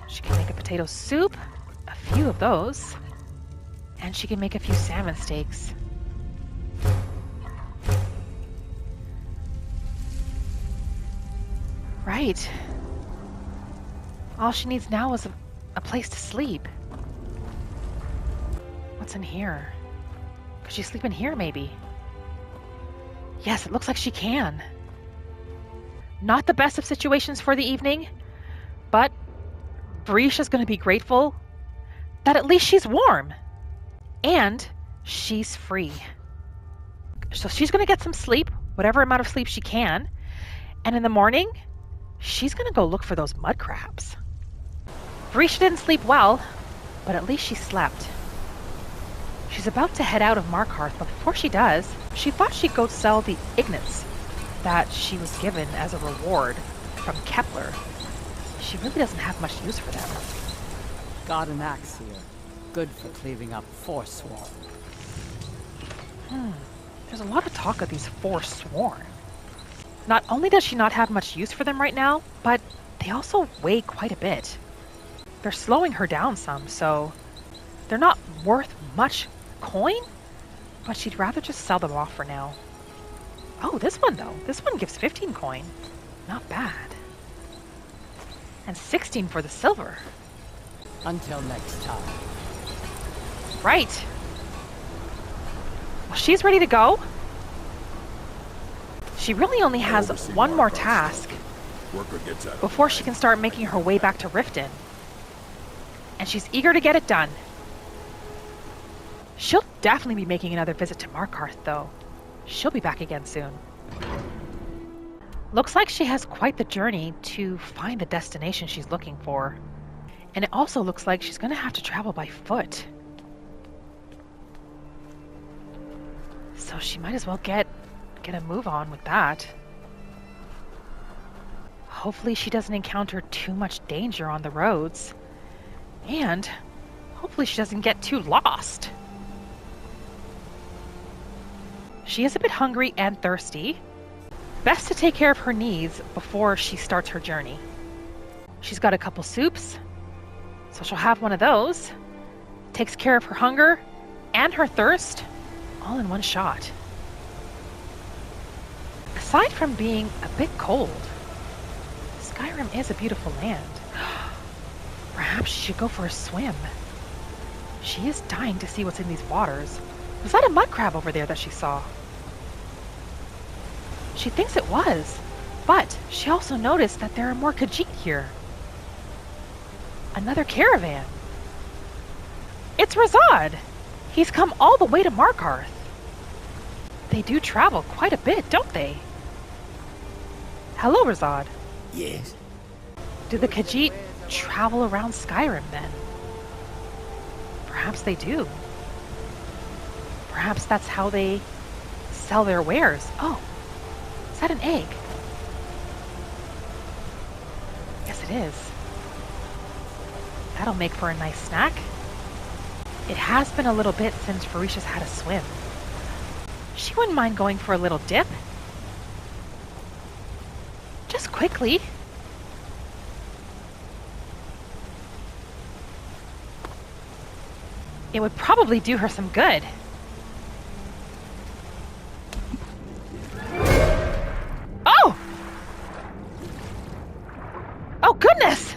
She can make a potato soup, a few of those, and she can make a few salmon steaks. Right. All she needs now is a place to sleep. What's in here? Could she sleep in here, maybe? Yes, it looks like she can. Not the best of situations for the evening, but Varisha's going to be grateful that at least she's warm. And she's free. So she's going to get some sleep, whatever amount of sleep she can. And in the morning, she's going to go look for those mud crabs. Varisha didn't sleep well, but at least she slept. She's about to head out of Markarth, but before she does, she thought she'd go sell the ignits that she was given as a reward from Kepler. She really doesn't have much use for them. Got an axe here. Good for cleaving up Forsworn. There's a lot of talk of these Forsworn. Not only does she not have much use for them right now, but they also weigh quite a bit. They're slowing her down some, so they're not worth much coin, but she'd rather just sell them off for now. Oh, this one though. This one gives 15 coin. Not bad. And 16 for the silver. Until next time. Right. Well, she's ready to go. She really only has one more task before she can start making her way back to Riften. And she's eager to get it done. She'll definitely be making another visit to Markarth, though. She'll be back again soon. Looks like she has quite the journey to find the destination she's looking for. And it also looks like she's going to have to travel by foot. So she might as well get a move on with that. Hopefully she doesn't encounter too much danger on the roads. And hopefully she doesn't get too lost. She is a bit hungry and thirsty. Best to take care of her needs before she starts her journey. She's got a couple soups, so she'll have one of those. Takes care of her hunger and her thirst all in one shot. Aside from being a bit cold, Skyrim is a beautiful land. Perhaps she should go for a swim. She is dying to see what's in these waters. Was that a mud crab over there that she saw? She thinks it was, but she also noticed that there are more Khajiit here. Another caravan. It's Razad! He's come all the way to Markarth. They do travel quite a bit, don't they? Hello, Razad. Yes? Do the Khajiit travel around Skyrim, then? Perhaps they do. Perhaps that's how they sell their wares. Oh, is that an egg? Yes, it is. That'll make for a nice snack. It has been a little bit since Farisha's had a swim. She wouldn't mind going for a little dip. Just quickly. It would probably do her some good. Oh! Oh, goodness!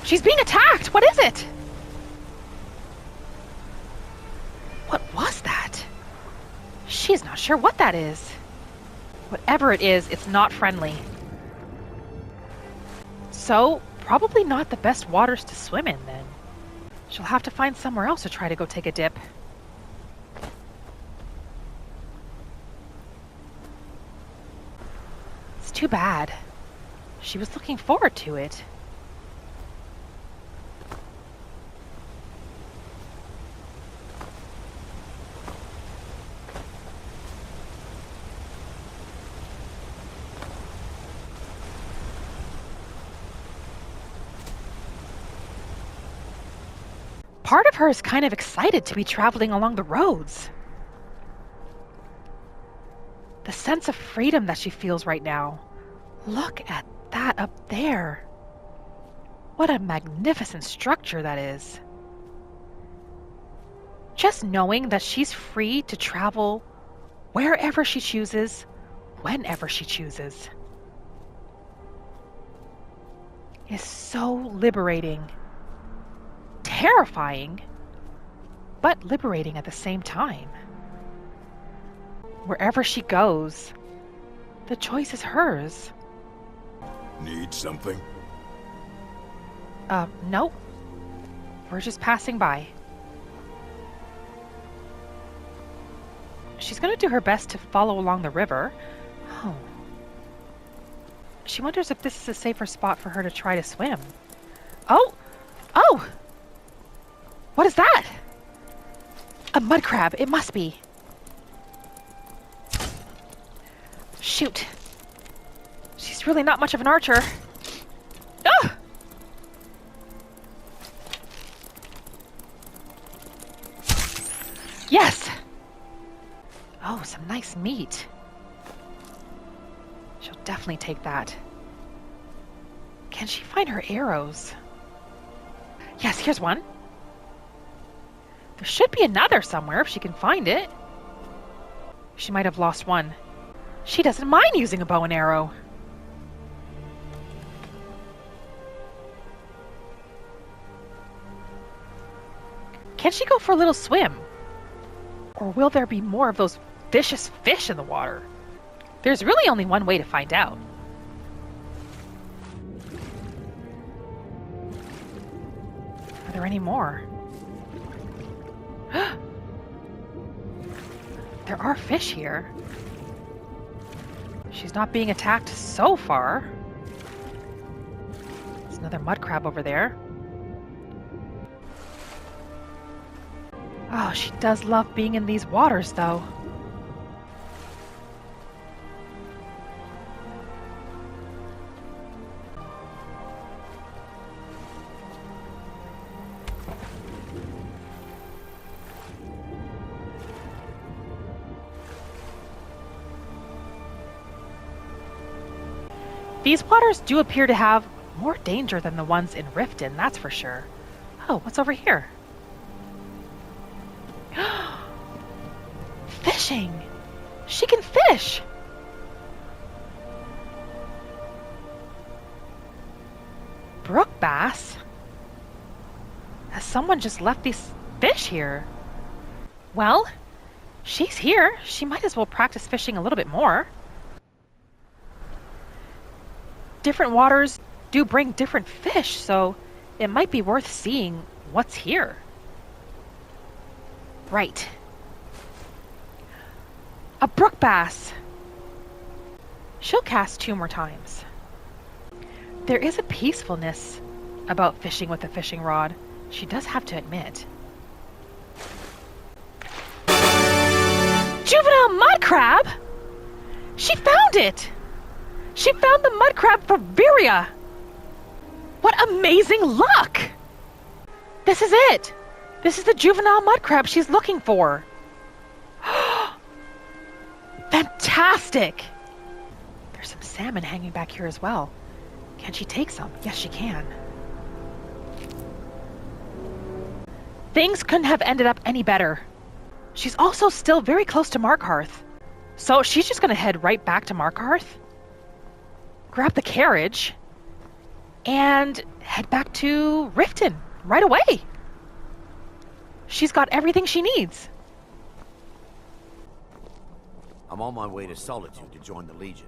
She's being attacked! What is it? What was that? She's not sure what that is. Whatever it is, it's not friendly. So, probably not the best waters to swim in, then. She'll have to find somewhere else to try to go take a dip. It's too bad. She was looking forward to it. Part of her is kind of excited to be traveling along the roads. The sense of freedom that she feels right now. Look at that up there. What a magnificent structure that is. Just knowing that she's free to travel wherever she chooses, whenever she chooses, is so liberating. Terrifying, but liberating at the same time. Wherever she goes, the choice is hers. Need something? Nope. We're just passing by. She's gonna do her best to follow along the river. Oh. She wonders if this is a safer spot for her to try to swim. Oh! Oh! What is that? A mud crab, it must be. Shoot. She's really not much of an archer. Ah! Yes! Oh, some nice meat. She'll definitely take that. Can she find her arrows? Yes, here's one. There should be another somewhere if she can find it. She might have lost one. She doesn't mind using a bow and arrow. Can she go for a little swim? Or will there be more of those vicious fish in the water? There's really only one way to find out. Are there any more? There are fish here. She's not being attacked so far. There's another mud crab over there. Oh, she does love being in these waters, though. These waters do appear to have more danger than the ones in Riften, that's for sure. Oh, what's over here? Fishing! She can fish! Brook bass? Has someone just left these fish here? Well, she's here. She might as well practice fishing a little bit more. Different waters do bring different fish, so it might be worth seeing what's here. Right. A brook bass. She'll cast 2 more times. There is a peacefulness about fishing with a fishing rod, she does have to admit. Juvenile mud crab! She found it! She found the mud crab for Viria! What amazing luck! This is it! This is the juvenile mud crab she's looking for. Fantastic! There's some salmon hanging back here as well. Can she take some? Yes, she can. Things couldn't have ended up any better. She's also still very close to Markarth. So she's just gonna head right back to Markarth, grab the carriage, and head back to Riften right away. She's got everything she needs. I'm on my way to Solitude to join the Legion.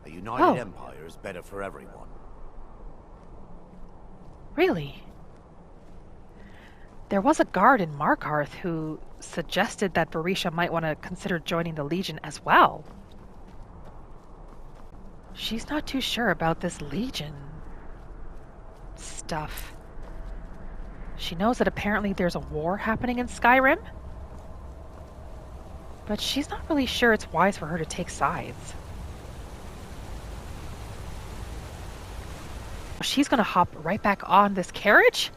A united empire is better for everyone. Really? There was a guard in Markarth who suggested that Varisha might want to consider joining the Legion as well. She's not too sure about this Legion stuff. She knows that apparently there's a war happening in Skyrim, but she's not really sure it's wise for her to take sides. She's gonna hop right back on this carriage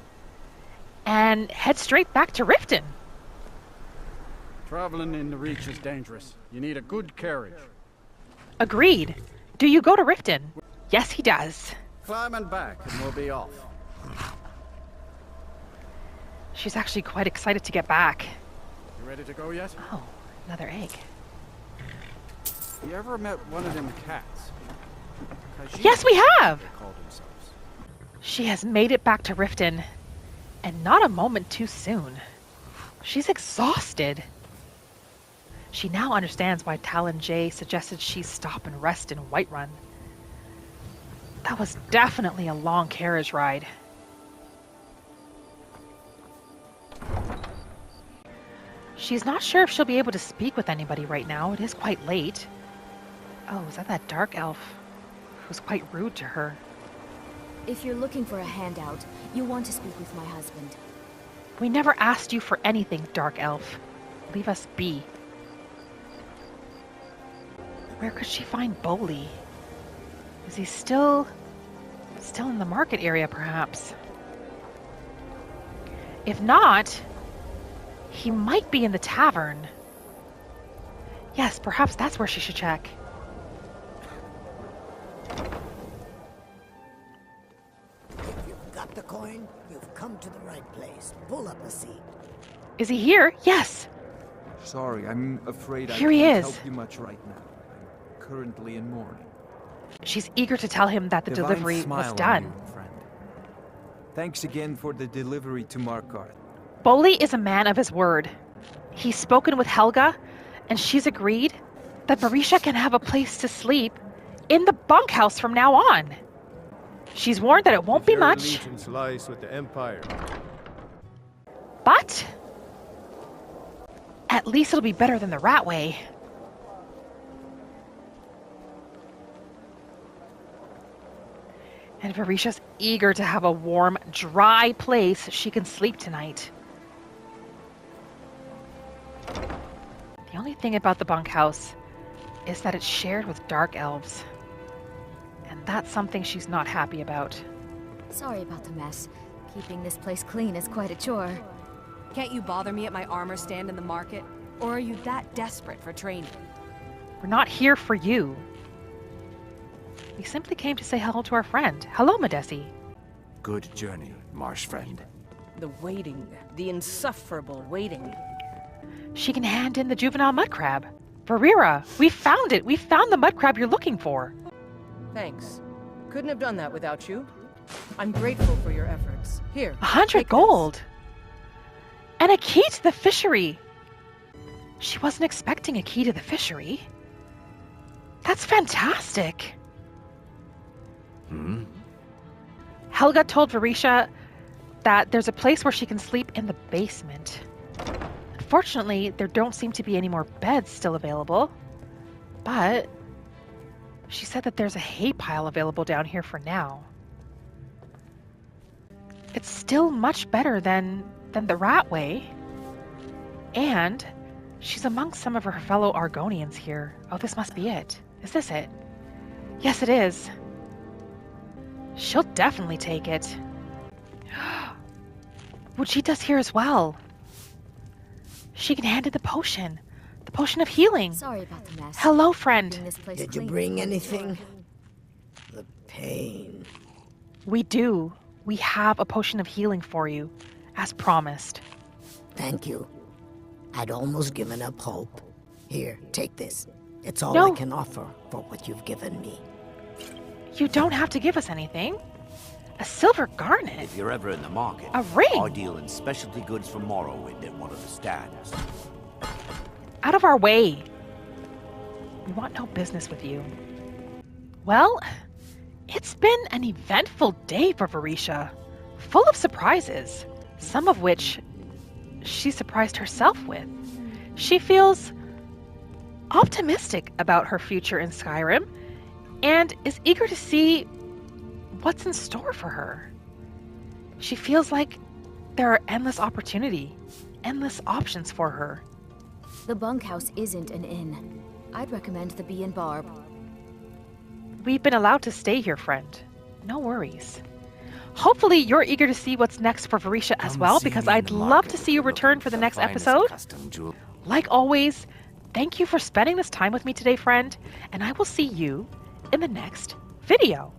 and head straight back to Riften. Traveling in the Reach is dangerous. You need a good carriage. Agreed. Do you go to Riften? Yes, he does. Climbing back and we'll be off. She's actually quite excited to get back. You ready to go yet? Oh, another egg. You ever met one of them cats? Khajiit, yes, we have! they call themselves. She has made it back to Riften, and not a moment too soon. She's exhausted. She now understands why Talon Jay suggested she stop and rest in Whiterun. That was definitely a long carriage ride. She's not sure if she'll be able to speak with anybody right now. It is quite late. Oh, is that dark elf who's quite rude to her? If you're looking for a handout, you'll want to speak with my husband. We never asked you for anything, dark elf. Leave us be. Where could she find Boley? Is he still in the market area, perhaps? If not, he might be in the tavern. Yes, perhaps that's where she should check. If you've got the coin, you've come to the right place. Pull up a seat. Is he here? Yes. Sorry, I'm afraid Here I he can't is. help you much right now. I'm currently in mourning. She's eager to tell him that the Divine delivery smile was on done. you, friend. Thanks again for the delivery to Markarth. Boley is a man of his word. He's spoken with Helga, and she's agreed that Varisha can have a place to sleep in the bunkhouse from now on. She's warned that it won't be much, Allegiance lies with the Empire. but at least it'll be better than the Ratway. And Varisha's eager to have a warm, dry place she can sleep tonight. The only thing about the bunkhouse is that it's shared with dark elves. And that's something she's not happy about. Sorry about the mess. Keeping this place clean is quite a chore. Can't you bother me at my armor stand in the market? Or are you that desperate for training? We're not here for you. We simply came to say hello to our friend. Hello, Madesi. Good journey, marsh friend. The waiting. The insufferable waiting. She can hand in the juvenile mud crab. Varira, we found it. We found the mud crab you're looking for. Thanks. Couldn't have done that without you. I'm grateful for your efforts. Here. 100 gold. And a key to the fishery. She wasn't expecting a key to the fishery. That's fantastic. Helga told Varisha that there's a place where she can sleep in the basement. Unfortunately, there don't seem to be any more beds still available. But she said that there's a hay pile available down here for now. It's still much better than the rat way. And she's amongst some of her fellow Argonians here. Oh, this must be it. Is this it? Yes, it is. She'll definitely take it. Wujita's here as well. She can hand in the potion. The potion of healing. Sorry about the mess. Hello, friend. Did you bring anything? The pain. We do. We have a potion of healing for you, as promised. Thank you. I'd almost given up hope. Here, take this. It's all No. I can offer for what you've given me. You don't have to give us anything. A silver garnet. If you're ever in the market, A ring. I deal in specialty goods from Morrowind at one of the stands. Out of our way. We want no business with you. Well, it's been an eventful day for Varisha. Full of surprises. Some of which she surprised herself with. She feels optimistic about her future in Skyrim and is eager to see what's in store for her. She feels like there are endless opportunity, endless options for her. The bunkhouse isn't an inn. I'd recommend the Bee and Barb. We've been allowed to stay here, friend. No worries. Hopefully you're eager to see what's next for Varisha as well, because I'd love to see you return for the next episode. Like always, thank you for spending this time with me today, friend, and I will see you in the next video.